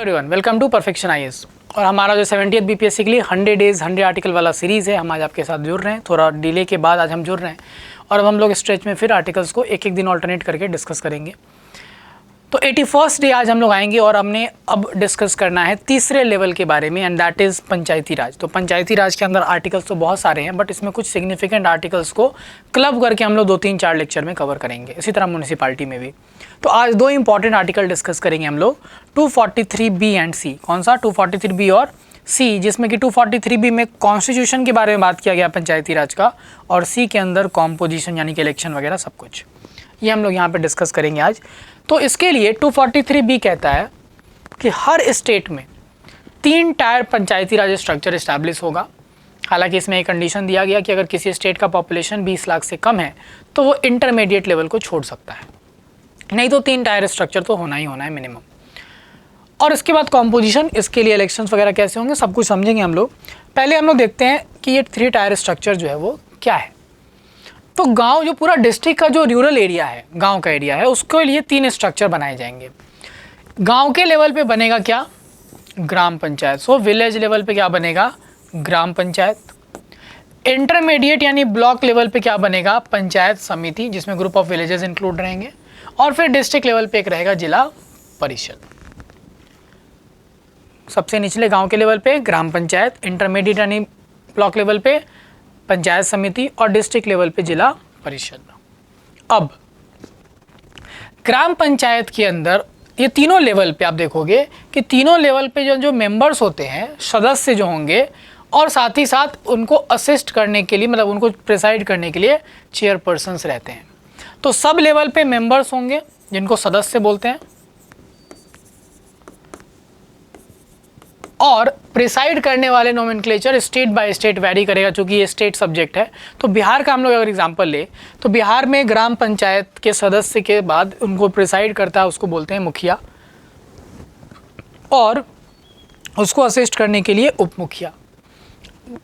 Everyone, welcome to perfection IAS. और हमारा जो 70th बीपीएससी के लिए 100 डेज 100 आर्टिकल वाला सीरीज़ है, हम आज आपके साथ जुड़ रहे हैं। थोड़ा डिले के बाद आज हम जुड़ रहे हैं और अब हम लोग स्ट्रेच में फिर आर्टिकल्स को एक एक दिन ऑल्टरनेट करके डिस्कस करेंगे। तो 81st डे आज हम लोग आएंगे और हमने अब डिस्कस करना है तीसरे लेवल के बारे में, एंड दैट इज़ पंचायती राज। तो पंचायती राज के अंदर आर्टिकल्स तो बहुत सारे हैं, बट इसमें कुछ सिग्निफिकेंट आर्टिकल्स को क्लब करके हम लोग 2-3-4 लेक्चर में कवर करेंगे। इसी तरह म्यूनिसिपालिटी में भी। तो आज दो इंपॉर्टेंट आर्टिकल डिस्कस करेंगे हम लोग, 243B एंड C। कौन सा? 243B और C, जिसमें कि 243B में कॉन्स्टिट्यूशन के बारे में बात किया गया पंचायती राज का, और C के अंदर कॉम्पोजिशन यानी कि इलेक्शन वगैरह सब कुछ, ये हम लोग यहाँ पे डिस्कस करेंगे आज। तो इसके लिए 243B कहता है कि हर स्टेट में 3 टायर पंचायती राज स्ट्रक्चर इस्टेब्लिश होगा। हालांकि इसमें एक कंडीशन दिया गया कि अगर किसी स्टेट का पॉपुलेशन 20 लाख से कम है तो वो इंटरमीडिएट लेवल को छोड़ सकता है, नहीं तो 3 टायर स्ट्रक्चर तो होना ही होना है मिनिमम। और इसके बाद कॉम्पोजिशन, इसके लिए इलेक्शंस वगैरह कैसे होंगे सब कुछ समझेंगे हम लोग। पहले हम लोग देखते हैं कि ये 3 टायर स्ट्रक्चर जो है वो क्या है। तो गांव, जो पूरा डिस्ट्रिक्ट का जो रूरल एरिया है, गांव का एरिया है, उसके लिए 3 स्ट्रक्चर बनाए जाएंगे। गांव के लेवल पे बनेगा क्या? ग्राम पंचायत। सो विलेज लेवल पे क्या बनेगा? ग्राम पंचायत। इंटरमीडिएट यानी ब्लॉक लेवल पे क्या बनेगा? पंचायत समिति, जिसमें ग्रुप ऑफ विलेजेस इंक्लूड रहेंगे। और फिर डिस्ट्रिक्ट लेवल पे एक रहेगा जिला परिषद। सबसे निचले गांव के लेवल पे ग्राम पंचायत, इंटरमीडिएट यानी ब्लॉक लेवल पे पंचायत समिति, और डिस्ट्रिक्ट लेवल पे जिला परिषद। अब ग्राम पंचायत के अंदर ये तीनों लेवल पे आप देखोगे कि तीनों लेवल पे जो मेंबर्स होते हैं, सदस्य जो होंगे, और साथ ही साथ उनको असिस्ट करने के लिए, मतलब उनको प्रिसाइड करने के लिए चेयरपर्सन्स रहते हैं। तो सब लेवल पे मेंबर्स होंगे जिनको सदस्य बोलते हैं, और प्रिसाइड करने वाले nomenclature state by state vary करेगा, चूंकि ये स्टेट सब्जेक्ट है। तो बिहार का हम लोग अगर एग्जांपल ले तो बिहार में ग्राम पंचायत के सदस्य के बाद उनको प्रिसाइड करता है, उसको बोलते हैं मुखिया, और उसको असिस्ट करने के लिए उप मुखिया।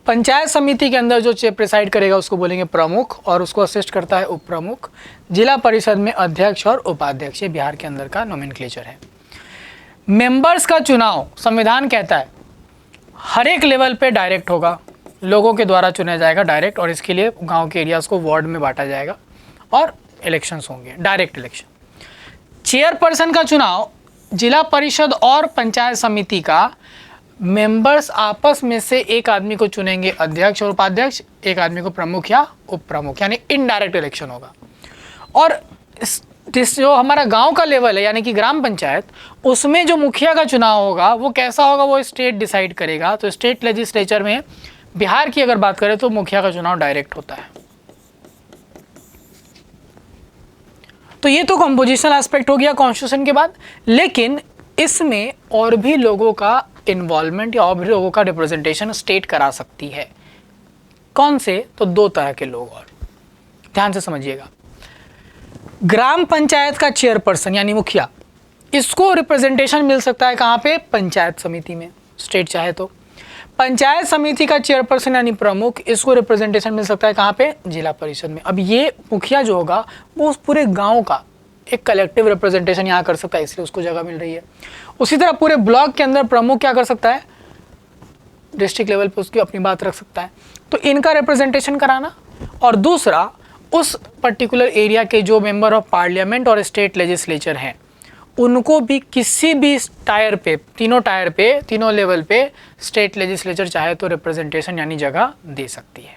पंचायत समिति के अंदर जो प्रिसाइड करेगा उसको बोलेंगे प्रमुख, और उसको असिस्ट करता है उप प्रमुख। जिला परिषद में अध्यक्ष और उपाध्यक्ष, ये बिहार के अंदर का नोमेनक्लेचर है। मेंबर्स का चुनाव संविधान कहता है हर एक लेवल पे डायरेक्ट होगा, लोगों के द्वारा चुना जाएगा डायरेक्ट, और इसके लिए गांव के एरियाज को वार्ड में बांटा जाएगा और इलेक्शंस होंगे, डायरेक्ट इलेक्शन। चेयरपर्सन का चुनाव जिला परिषद और पंचायत समिति का मेंबर्स आपस में से एक आदमी को चुनेंगे अध्यक्ष और उपाध्यक्ष, एक आदमी को प्रमुख या उप प्रमुख, यानी इनडायरेक्ट इलेक्शन होगा। और जो हमारा गांव का लेवल है यानी कि ग्राम पंचायत, उसमें जो मुखिया का चुनाव होगा वो कैसा होगा, वो स्टेट डिसाइड करेगा। तो स्टेट लेजिस्लेचर में बिहार की अगर बात करें तो मुखिया का चुनाव डायरेक्ट होता है। तो ये तो कंपोजिशन एस्पेक्ट हो गया कॉन्स्टिट्यूशन के बाद, लेकिन इसमें और भी लोगों का इन्वॉल्वमेंट या और भी लोगों का रिप्रेजेंटेशन स्टेट करा सकती है। कौन से? तो 2 तरह के लोग, और ध्यान से समझिएगा। ग्राम पंचायत का चेयरपर्सन यानी मुखिया, इसको रिप्रेजेंटेशन मिल सकता है कहाँ पे? पंचायत समिति में, स्टेट चाहे तो। पंचायत समिति का चेयरपर्सन यानी प्रमुख, इसको रिप्रेजेंटेशन मिल सकता है कहाँ पे? जिला परिषद में। अब ये मुखिया जो होगा वो उस पूरे गांव का एक कलेक्टिव रिप्रेजेंटेशन यहाँ कर सकता है, इसलिए उसको जगह मिल रही है। उसी तरह पूरे ब्लॉक के अंदर प्रमुख क्या कर सकता है? डिस्ट्रिक्ट लेवल पे उसकी अपनी बात रख सकता है। तो इनका रिप्रेजेंटेशन कराना, और दूसरा उस पर्टिकुलर एरिया के जो मेंबर ऑफ पार्लियामेंट और स्टेट लेजिस्लेचर हैं उनको भी किसी भी टायर पे, तीनों लेवल पे स्टेट लेजिस्लेचर चाहे तो रिप्रेजेंटेशन यानी जगह दे सकती है।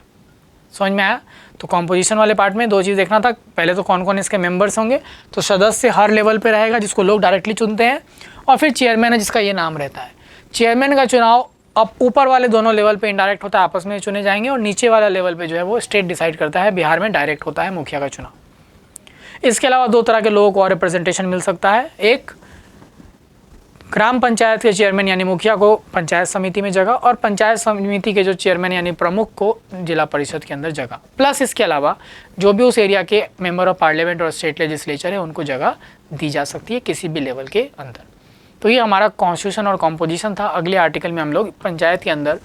समझ में आया? तो कॉम्पोजिशन वाले पार्ट में 2 चीज़ देखना था। पहले तो कौन कौन इसके मेंबर्स होंगे, तो सदस्य हर लेवल पे रहेगा जिसको लोग डायरेक्टली चुनते हैं, और फिर चेयरमैन है जिसका ये नाम रहता है। चेयरमैन का चुनाव अब ऊपर वाले दोनों लेवल पे इनडायरेक्ट होता है, आपस में चुने जाएंगे, और नीचे वाला लेवल पे जो है वो स्टेट डिसाइड करता है। बिहार में डायरेक्ट होता है मुखिया का चुनाव। इसके अलावा 2 तरह के लोगों को और रिप्रेजेंटेशन मिल सकता है। एक, ग्राम पंचायत के चेयरमैन यानी मुखिया को पंचायत समिति में जगह, और पंचायत समिति के जो चेयरमैन यानी प्रमुख को जिला परिषद के अंदर जगह। प्लस इसके अलावा जो भी उस एरिया के मेंबर ऑफ पार्लियामेंट और स्टेट लेजिस्लेचर है उनको जगह दी जा सकती है किसी भी लेवल के अंदर। तो ये हमारा कॉन्स्टिट्यूशन और कॉम्पोजिशन था। अगले आर्टिकल में हम लोग पंचायत के अंदर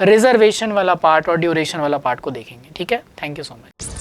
रिजर्वेशन वाला पार्ट और ड्यूरेशन वाला पार्ट को देखेंगे। ठीक है, थैंक यू सो मच।